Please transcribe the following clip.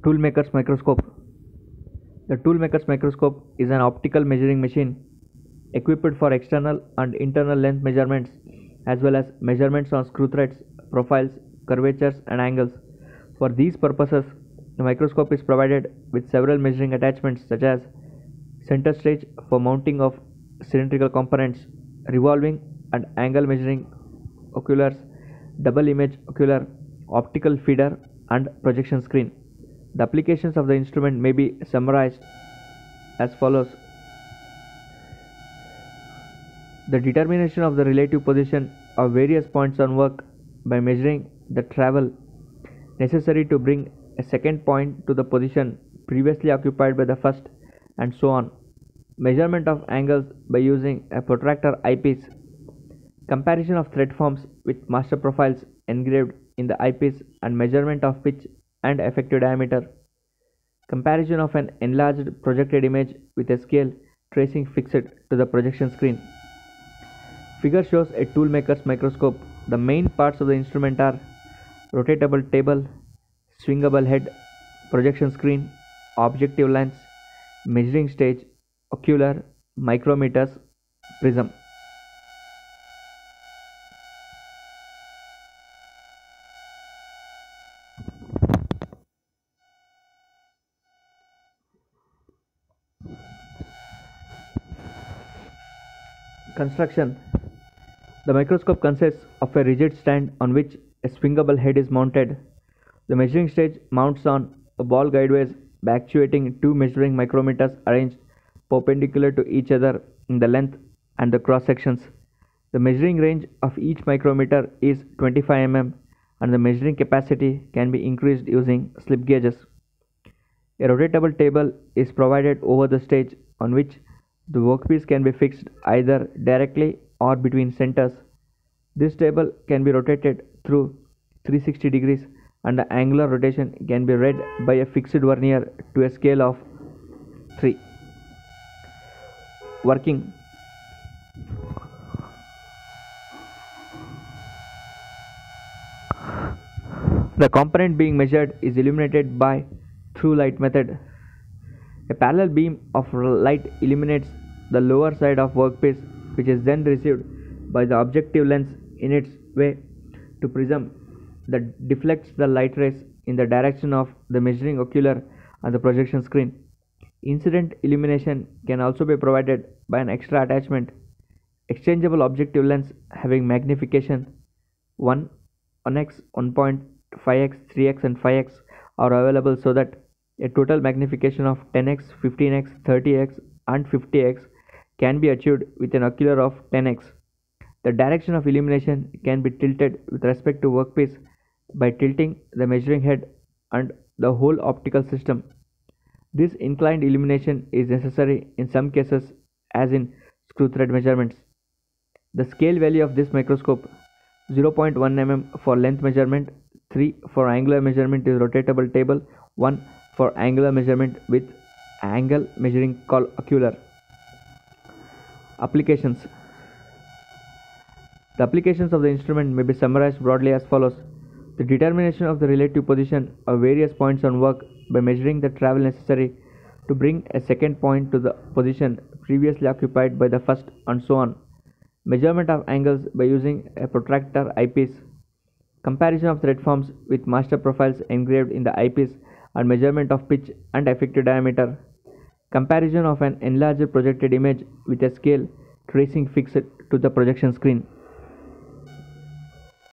Toolmaker's microscope. The Toolmaker's microscope is an optical measuring machine equipped for external and internal length measurements as well as measurements on screw threads, profiles, curvatures, and angles. For these purposes, the microscope is provided with several measuring attachments such as center stage for mounting of cylindrical components, revolving and angle measuring oculars, double image ocular, optical feeder, and projection screen. The applications of the instrument may be summarized as follows. The determination of the relative position of various points on work by measuring the travel necessary to bring a second point to the position previously occupied by the first, and so on. Measurement of angles by using a protractor eyepiece. Comparison of thread forms with master profiles engraved in the eyepiece and measurement of pitch and effective diameter. Comparison of an enlarged projected image with a scale tracing fixed to the projection screen. Figure shows a toolmaker's microscope. The main parts of the instrument are rotatable table, swingable head, projection screen, objective lens, measuring stage, ocular, micrometers, prism. Construction. The microscope consists of a rigid stand on which a swingable head is mounted. The measuring stage mounts on a ball guideways by actuating two measuring micrometers arranged perpendicular to each other in the length and the cross sections. The measuring range of each micrometer is 25 mm and the measuring capacity can be increased using slip gauges. A rotatable table is provided over the stage on which the workpiece can be fixed either directly or between centers. This table can be rotated through 360 degrees and the angular rotation can be read by a fixed vernier to a scale of 3. Working. The component being measured is illuminated by through light method. A parallel beam of light illuminates the lower side of workpiece, which is then received by the objective lens in its way to prism that deflects the light rays in the direction of the measuring ocular and the projection screen. Incident illumination can also be provided by an extra attachment. Exchangeable objective lens having magnification 1, 1x, 1.5x, 3x, and 5x are available so that a total magnification of 10x, 15x, 30x, and 50x can be achieved with an ocular of 10x. The direction of illumination can be tilted with respect to workpiece by tilting the measuring head and the whole optical system. This inclined illumination is necessary in some cases, as in screw thread measurements. The scale value of this microscope 0.1 mm for length measurement, 3 for angular measurement is rotatable table, 1 for angular measurement with angle measuring called ocular. Applications. The applications of the instrument may be summarized broadly as follows. The determination of the relative position of various points on work by measuring the travel necessary to bring a second point to the position previously occupied by the first, and so on. Measurement of angles by using a protractor eyepiece. Comparison of thread forms with master profiles engraved in the eyepiece and measurement of pitch and effective diameter. Comparison of an enlarged projected image with a scale tracing fixed to the projection screen.